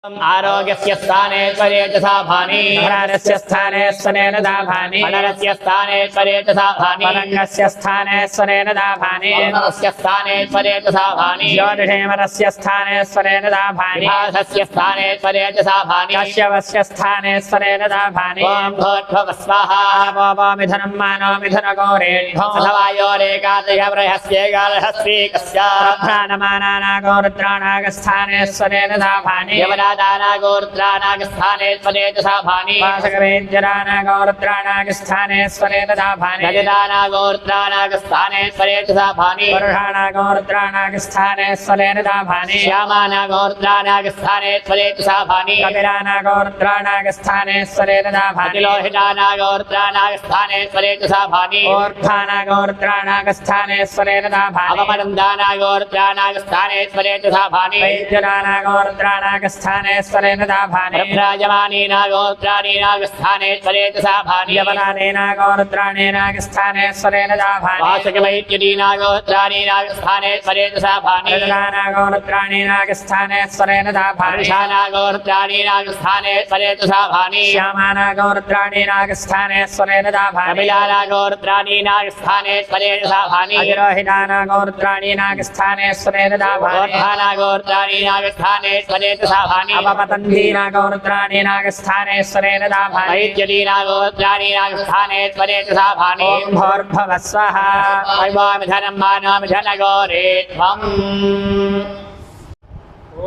आरोग्यस्य स्थाने त्वरेतसा भानि धनस्य स्थाने स्वनेन दाभानि मनरस्य स्थाने त्वरेतसा भानि पलङ्गस्य स्थाने स्वनेन दाभानि मनरस्य स्थाने त्वरेतसा भानि ज्योतिषेमरस्य स्थाने स्वनेन दाभानि विभासस्य स्थाने त्वरेतसा भानि कश्यपस्य स्थाने स्वनेन दाभानि ॐ भूर्भुवः स्वाहा वो मिथुनं मानो मिथुनगौरेढ्यो अथवायोरेकादश बृहस्येकादशस्त्रीकस्य रुद्राणागस्थाने स्वनेन दाभानि दानागोरुद्रानागस्थाने त्वरेतसा भानि वासकवेद्यरानागोरुद्राणागस्थाने स्वनेन दाभानि गजदानागोरुद्रानागस्थाने त्वरेतसा भानि पुरुषाणागोरुद्राणागस्थाने स्वनेन दाभानि श्यामानागोरुद्रानागस्थाने त्वरेतसा भानि कपिलानागोरुद्राणागस्थाने स्वनेन दाभानि अतिलोहितानागोरुद्रानागस्थाने त्वरेतसा भानि ऊर्ध्वानागोरुद्राणागस्थाने स्वनेन दाभानि अवमनन्दानागोरुद्रानागस्थाने त्वरेतसा भानि वैद्यनागोरुद्राणागस्थाने स्वनेन दाभानि प्रभ्राजमानेनागोरुद्राणीनागस्थाने त्वरेतसा भानि यवनानेनागोरुद्राणेनागस्थाने स्वनेन दाभानि वासकवैद्यदीनागोरुद्राणीनागस्थाने त्वरेतसा भानि रजनागोरुद्राणेनागस्थाने स्वनेन दाभानि पुरुषानागोरुद्राणीनागस्थाने त्वरेतसा भानि श्यामानागोरुद्राणेनागस्थाने स्वनेन दाभानि कपिलानागोरुद्राणीनागस्थाने त्वरेतसा भानि अगिरोहितानागोरुद्राणेनागस्थाने स्वनेन दाभानि गोर्धानागोरुद्राणीनागस्थाने त्वरेतसा भानि अपपतन्तीनागोरुद्राणेनागस्थाने स्वनेन दाभानि वैद्यदीनागोरुद्राणीनागस्थाने त्वरेतसा भानि ॐ भूर्भुवः स्वः वैवामिधनं मानमधनगोरे त्वम्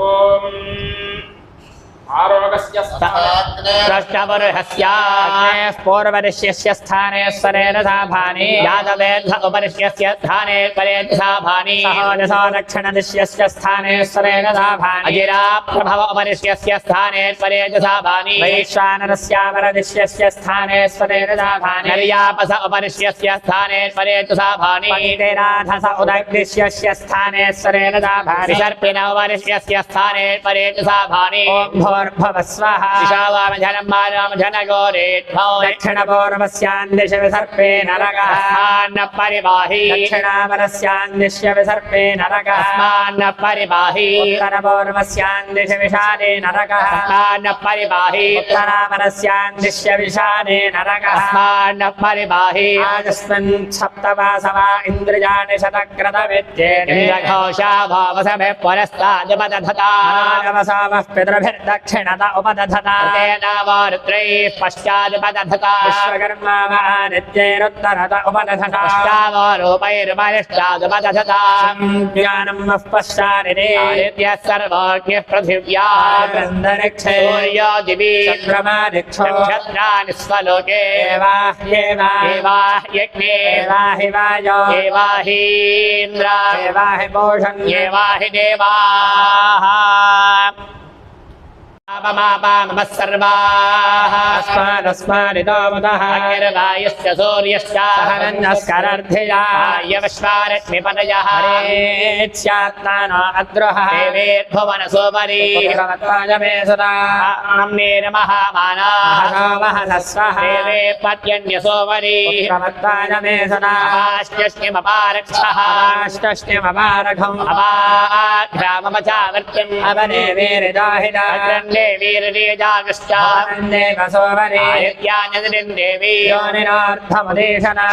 ओम आरोगस्य द्रष्टपुरुषस्य पूर्वऋष्यस्य स्थाने स्वनेन दाभानि यादवेद्ध उपरिष्यस्य स्थाने त्वरेतसा भानि सहोदशो दक्षिणदिश्यस्य स्थाने स्वनेन दाभानि अजिरा प्रभव उपरिष्यस्य स्थाने त्वरेतसा भानि वैश्वानरस्यावरदिश्यस्य स्थाने स्वनेन दाभानि निर्यापस उपरिष्यस्य स्थाने त्वरेतसा भानि पतितेराधस उदग्दिश्यस्य स्थाने स्वनेन दाभानि सर्पिण उपरिष्यस्य स्थाने त्वरेतसा भानि ॐ भूर्भुवः स्वः विशावामधनं मानमधनगोरे त्वम् दक्षिणपूर्वस्यान्दिश विसर्पे नरकः अस्मान्न परिबाहि दक्षिणावरस्यान्दिश्य विसर्पे नरकः अस्मान्न परिबाहि उत्तरपूर्वस्यान्दिश विशाले नरकः अस्मान्न परिबाहि उत्तरावरस्यान्दिश्य विशाले नरकः अस्मान्न परिबाहि आजस्मिन् सप्तवासवा इन्द्रियाणि शतक्रतविद्येने इन्द्रघोषा भावसभे पुरस्तादुपदधता मानवसावः पितृभिर्दक्षिणत उपदधता तेनावरुद्रैः पश्चादुपदधता विश्वकर्मा वादित्यैरुत्तरत उपदधता अष्टावरूपैरुपरिष्टादुपदधता ज्ञानम् वः पश्चारिणे आदित्यः सर्वज्ञः पृथिव्या अन्तरिक्षे सूर्यो दिवि चन्द्रमादिक्षो नक्षत्राणि स्वलोके एवाह्यग्ने एवाहि वायो एवाहि इन्द्र एवाहि पूषण्ये एवाहि देवाः पापमापामः सर्वाः अस्मादस्मादितो मुदः अग्निर्वायुश्च सूर्यश्च सहरञ्जस्करर्धिया यवश्वारश्मिपतयः हरेत्स्यात्मानो अद्रोहः देवेर्भुवनसोपरि पुत्रवत्पादमे सदा नम्ने नमः मानाः महसो महसस्वः देवे पत्यन्यसोपरि पुत्रवत्पादमे सदा अपाश्चष्ण्यमपारक्षः अपाष्टष्ण्यमपारघम् अपाघ्रामपचावर्त्यम् अवने वीरिदाहिदा अग्रन्ने वीररेजागश्च आनन्दे वसोवरे आयत्यान्यदिन् देवी योनिनार्थमुदेशना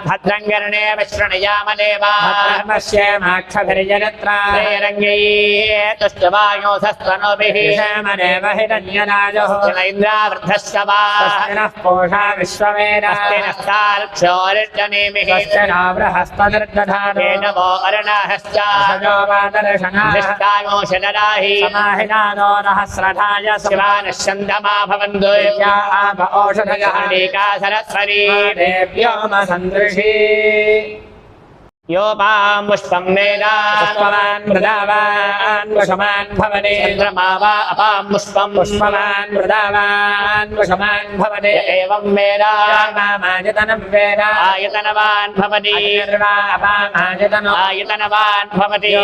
भद्रङ्गर्णे विश्रणयामदेवा धर्मस्येमाक्षभिर्यजत्रा रङ्गैः तुष्टवायो सस्तनोभिः ईशमदेव हिरण्यराजः इन्द्रावृद्धश्च वा स्वस्तिनः पूषा विश्ववेदा स्वस्तिनस्तार्क्ष्योरिष्टनेमिः स्वस्तिनो बृहस्पतिर्दधातु नमो अरुणाहश्च सजो वादर्शनाः निष्ठायो शतराहि समाहितानो सहस्रधाय शिवानश्चन्दमा भवन्तु या आप औषधयः अनेका सरस्वती देव्योम सन्दृशी योपां पुष्पं वेद पुष्पवान् मृदावान् वशमान् भवने चन्द्रमा वा अपां पुष्पं पुष्पवान् मृदावान् वशमान् भवने एवं वेद मामायतनं वेद आयतनवान् भवति अग्निर्वा अपामायतनो आयतनवान् भवति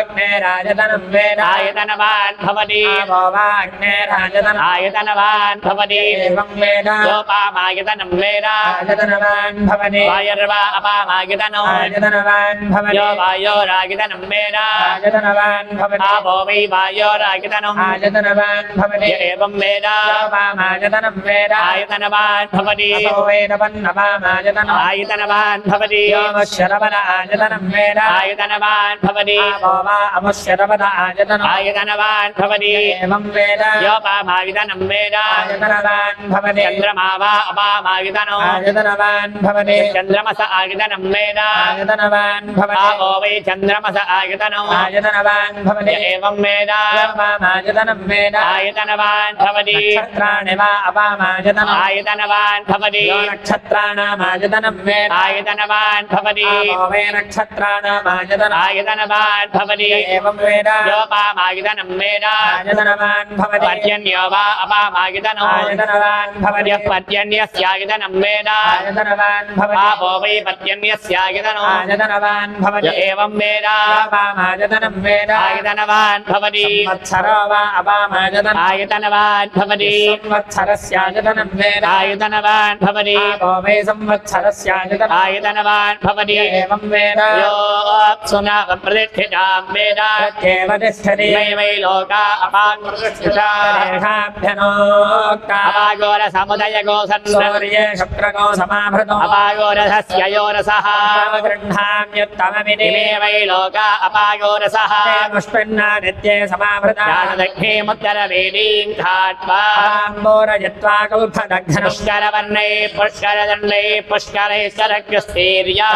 अग्नेरायतनं वेद आयतनवान् भवति आवो वा अग्नेरायतनं आयतनवान् भवति एवं वेद योपामायतनं वेद आयतनवान् भवने वायुर्वा अपामायतनो आयतनवान् भवति यो वायोरागितनं वेद आयतनवान् भवति आपो वै वायोरागितनम् आयतनवान् भवति य एवं वेद वामायतनं वेद आयतनवान् भवति असो वेदपन्नवामायतनम् आयतनवान् भवति योमश्शरवद आयतनं वेद आयतनवान् भवति आपो वा अमुश्शरवद आयतनम् आयतनवान् भवति एवं वेद यो पामायतनं वेद आयतनवान् भवति चन्द्रमा वा अपामायतनो आयतनवान् भवति चन्द्रमस आयतनं वेद आयतनवान् भवति आपो वै चन्द्रमस आयतनो आयतनवान् भवति य एवं वेद वामायतनं वेद आयतनवान् भवति नक्षत्राणि वा अपामायतनम् आयतनवान् भवति यो नक्षत्राणामायतनं वेद आयतनवान् भवति आपो वै नक्षत्राणामायतनम् आयतनवान् भवति एवं वेद यो पामायतनं वेद आयतनवान् भवति पर्जन्यो वा अपामायतनो आयतनवान् भवति यः पर्जन्यस्यायतनं वेद आयतनवान् भवति आपो वै पर्जन्यस्यायतनो आयतनवान् भवति य एवं वेद वामायतनं वेद आयतनवान् भवति संवत्सरो वा अपामायतनम् आयतनवान् भवति संवत्सरस्यायतनं वेद आयतनवान् भवति आपो वै संवत्सरस्यायतनम् आयतनवान् भवति एवं वेद यो सुना प्रतिष्ठितां वेद तथ्येव तिष्ठति वै लोका अपाङ्कृष्ठिता देहाभ्यनोक्ता अपागोर समुदय गोसन् सूर्ये शुक्रको समाभृतो अपागोरसस्य योरसः गृह्णाम्युत्तममिति इमे वै लोका अपागोरसः पुष्पिन्नादित्ये समाभृता दक्षिमुत्तरवेदीं घाट्वा आम्बोरयत्वा कौल्फदग्धनम् पुष्करवर्णे पुष्करदण्डे पुष्करैश्चरग्रस्तीर्या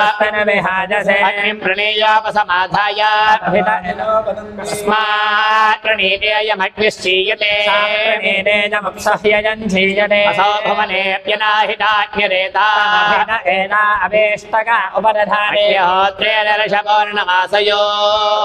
विहाजसे अग्निं प्रणेयापसमाधाय तस्मात् प्रणीतेयमग्निश्चीयते असौ भुवनेऽप्यनाहिताग्निरेता एनावेष्टका उपदधाने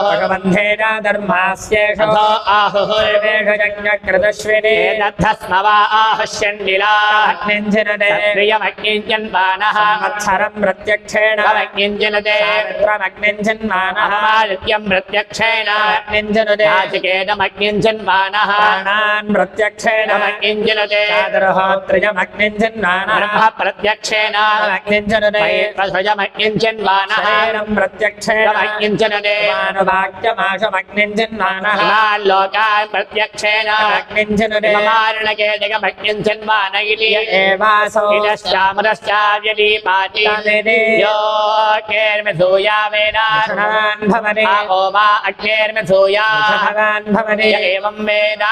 भगवन्धेन धर्मास्येषु अथो आहुर्वेषजज्ञकृतश्विने आहुः वा आहुष्यण्डिला अग्निञ्जनते प्रियमग्निञ्जन्मानः संवत्सरं प्रत्यक्षेण अग्निञ्जनते सावित्रमग्निञ्जन्मानः अहमादित्यं प्रत्यक्षेण अग्निञ्जनते नाचिकेतमग्निञ्जन्मानः प्राणान् प्रत्यक्षेण अग्निञ्जनते चातुर्होत्रजमग्निञ्जन्मानः ब्रह्म प्रत्यक्षेण अग्निञ्जनते स्वजमग्निञ्जन्मानः शरीरं प्रत्यक्षेण अग्निञ्जनते मानुवाक्यमाशमग्निञ्जन्मानः इमान् लोकान् प्रत्यक्षेण अग्निञ्जनते ममारणकेजकमग्निञ्जन्मान इति एवासौ इदश्चामरश्चाव्यदीपाति तमेदे योऽग्निर्मिधूया वेद भगवान् भवति आपो वा अग्निर्मिधूया भगवान् भवति य एवं वेद